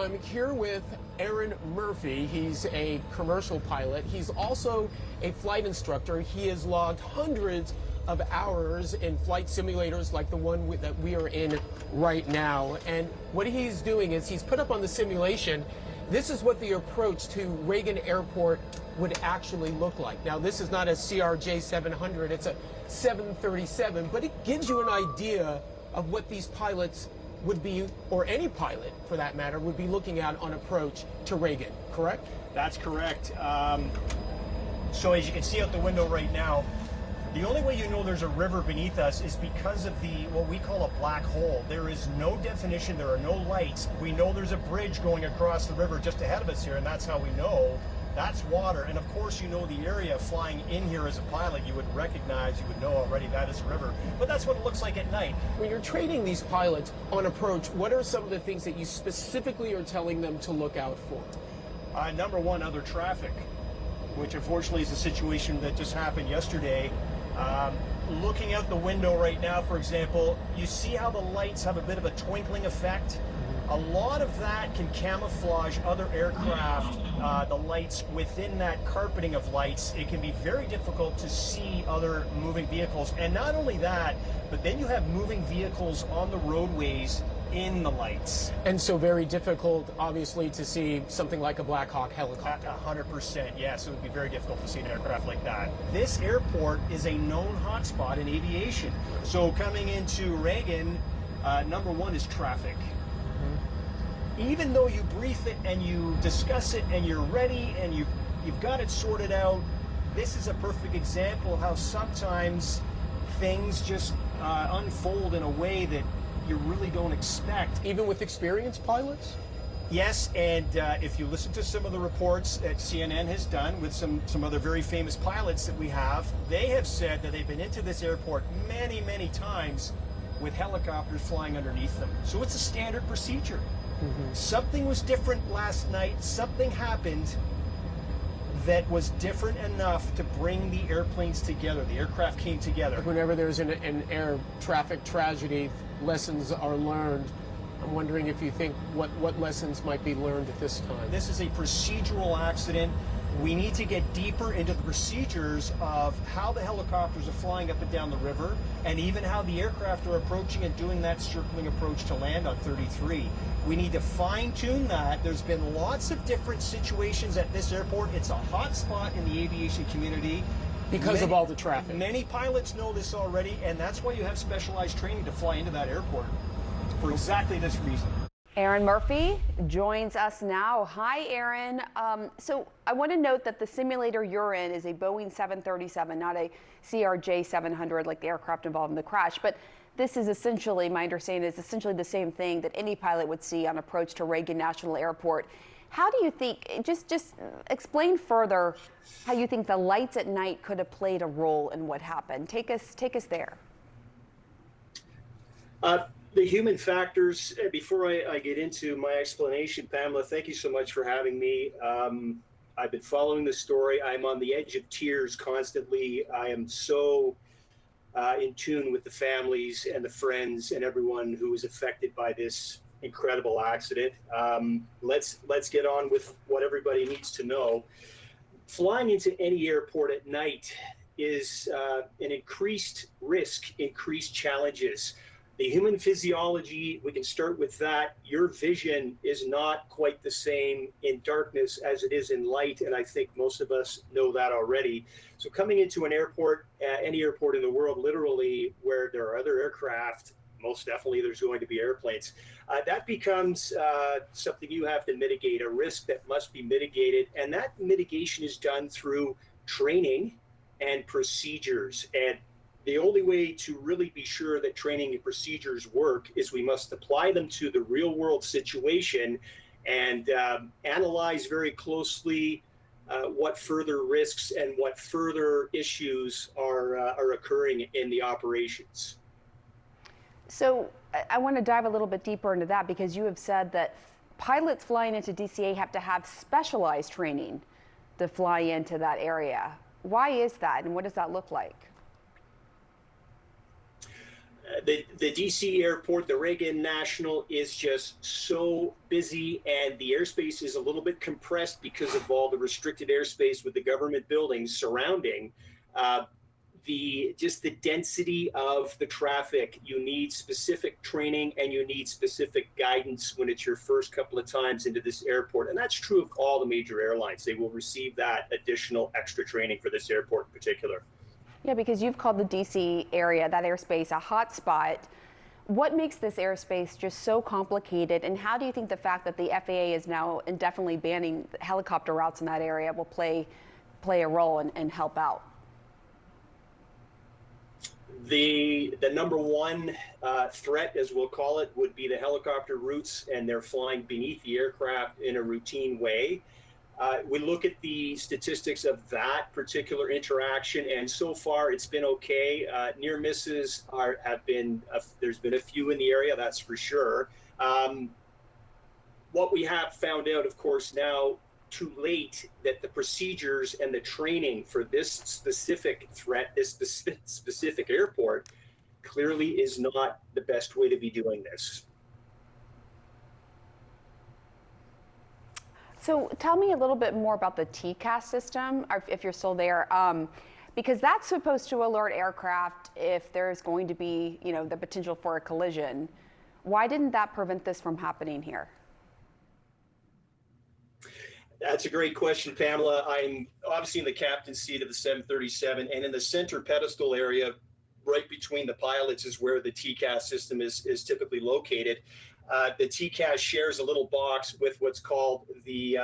I'm here with Aaron Murphy. He's a commercial pilot. He's also a flight instructor. He has logged hundreds of hours in flight simulators like the one that we are in right now. And what he's doing is he's put up on the simulation, this is what the approach to Reagan Airport would actually look like. Now, this is not a CRJ 700, it's a 737, but it gives you an idea of what these pilots would be, or any pilot for that matter, would be looking at on approach to Reagan, correct? That's correct. So as you can see out the window right now, the only way you know there's a river beneath us is because of what we call a black hole. There is no definition, there are no lights. We know there's a bridge going across the river just ahead of us here, and that's how we know that's water. And of course, you know the area flying in here as a pilot, you would recognize, you would know already that is a river. But that's what it looks like at night. When you're training these pilots on approach, what are some of the things that you specifically are telling them to look out for? Number one, other traffic, which unfortunately is a situation that just happened yesterday. Looking out the window right now, for example, you see how the lights have a bit of a twinkling effect? A lot of that can camouflage other aircraft, the lights within that carpeting of lights. It can be very difficult to see other moving vehicles. And not only that, but then you have moving vehicles on the roadways in the lights. And so very difficult, obviously, to see something like a Black Hawk helicopter. 100%, yes, it would be very difficult to see an aircraft like that. This airport is a known hotspot in aviation. So coming into Reagan, number one is traffic. Even though you brief it and you discuss it and you're ready and you've got it sorted out, this is a perfect example of how sometimes things just unfold in a way that you really don't expect. Even with experienced pilots? Yes, and if you listen to some of the reports that CNN has done with some other very famous pilots that we have, they have said that they've been into this airport many, many times with helicopters flying underneath them. So it's a standard procedure. Something was different last night, something happened that was different enough to bring the airplanes together. The aircraft came together. Whenever there's an air traffic tragedy, lessons are learned. I'm wondering if you think what lessons might be learned at this time. This is a procedural accident. We need to get deeper into the procedures of how the helicopters are flying up and down the river, and even how the aircraft are approaching and doing that circling approach to land on 33. We need to fine-tune that. There's been lots of different situations at this airport. It's a hot spot in the aviation community. Because of all the traffic. Many pilots know this already, and that's why you have specialized training to fly into that airport, for exactly this reason. Aaron Murphy joins us now. Hi, Aaron. So I want to note that the simulator you're in is a Boeing 737, not a CRJ 700 like the aircraft involved in the crash. But this is essentially, my understanding is essentially the same thing that any pilot would see on approach to Reagan National Airport. How do you think, just explain further how you think the lights at night could have played a role in what happened? Take us there. The human factors, before I get into my explanation, Pamela, thank you so much for having me. I've been following the story. I'm on the edge of tears constantly. I am so in tune with the families and the friends and everyone who was affected by this incredible accident. Let's get on with what everybody needs to know. Flying into any airport at night is an increased risk, increased challenges. The human physiology, we can start with that. Your vision is not quite the same in darkness as it is in light, and I think most of us know that already. So coming into an airport, any airport in the world, literally, where there are other aircraft, most definitely there's going to be airplanes. That becomes something you have to mitigate, a risk that must be mitigated, and that mitigation is done through training and procedures. And the only way to really be sure that training and procedures work is we must apply them to the real world situation and analyze very closely what further risks and what further issues are occurring in the operations. So I want to dive a little bit deeper into that, because you have said that pilots flying into DCA have to have specialized training to fly into that area. Why is that, and what does that look like? The DC airport, the Reagan National, is just so busy, and the airspace is a little bit compressed because of all the restricted airspace with the government buildings surrounding. The density of the traffic, you need specific training and you need specific guidance when it's your first couple of times into this airport. And that's true of all the major airlines. They will receive that additional extra training for this airport in particular. Yeah, because you've called the DC area, that airspace, a hot spot. What makes this airspace just so complicated, and how do you think the fact that the FAA is now indefinitely banning helicopter routes in that area will play a role and help out? The number one threat, as we'll call it, would be the helicopter routes, and they're flying beneath the aircraft in a routine way. We look at the statistics of that particular interaction, and so far it's been okay. Near misses have been, there's been a few in the area, that's for sure. What we have found out, of course, now too late, that the procedures and the training for this specific threat, this specific airport, clearly is not the best way to be doing this. So tell me a little bit more about the TCAS system, or if you're still there, because that's supposed to alert aircraft if there's going to be, the potential for a collision. Why didn't that prevent this from happening here? That's a great question, Pamela. I'm obviously in the captain's seat of the 737, and in the center pedestal area, right between the pilots, is where the TCAS system is typically located. The TCAS shares a little box with what's called the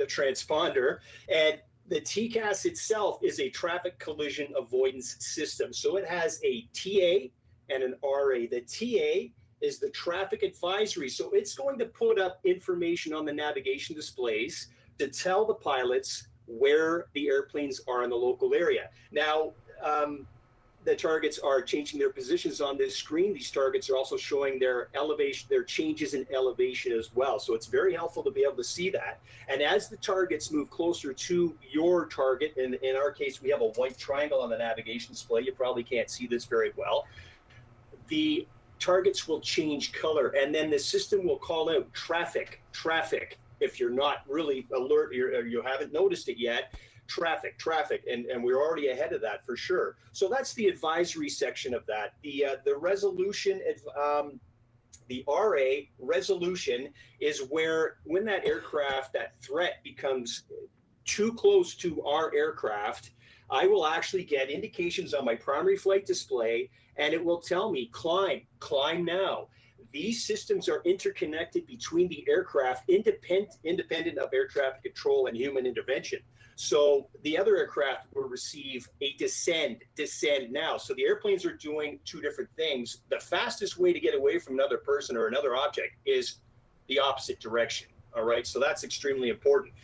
transponder, and the TCAS itself is a traffic collision avoidance system. So it has a TA and an RA. The TA is the traffic advisory. So it's going to put up information on the navigation displays to tell the pilots where the airplanes are in the local area. Now, the targets are changing their positions on this screen. These targets are also showing their elevation, their changes in elevation as well. So it's very helpful to be able to see that. And as the targets move closer to your target, and in our case, we have a white triangle on the navigation display. You probably can't see this very well. The targets will change color, and then the system will call out traffic. If you're not really alert or you haven't noticed it yet, traffic, and we're already ahead of that for sure. So that's the advisory section of that. The resolution, the RA resolution, is where when that aircraft, that threat becomes too close to our aircraft, I will actually get indications on my primary flight display, and it will tell me, climb now. These systems are interconnected between the aircraft, independent of air traffic control and human intervention. So the other aircraft will receive a descend now. So the airplanes are doing two different things. The fastest way to get away from another person or another object is the opposite direction. All right, so that's extremely important.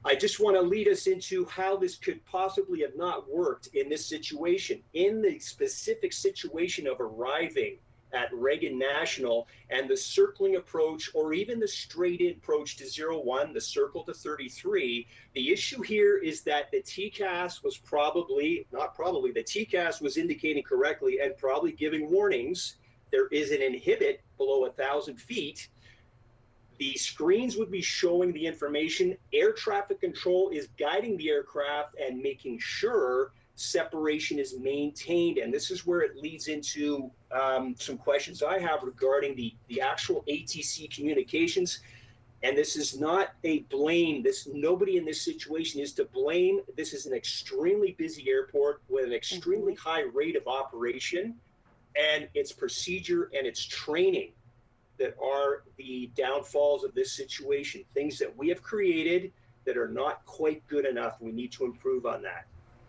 I just want to lead us into how this could possibly have not worked in this situation. In the specific situation of arriving at Reagan National and the circling approach, or even the straight in approach to 01, the circle to 33, the issue here is that the TCAS was the TCAS was indicating correctly and probably giving warnings. There is an inhibit below 1,000 feet. The screens would be showing the information. Air traffic control is guiding the aircraft and making sure separation is maintained. And this is where it leads into some questions I have regarding the actual ATC communications. And this is not a blame. Nobody in this situation is to blame. This is an extremely busy airport with an extremely high rate of operation, and its procedure and its training that are the downfalls of this situation. Things that we have created that are not quite good enough. We need to improve on that.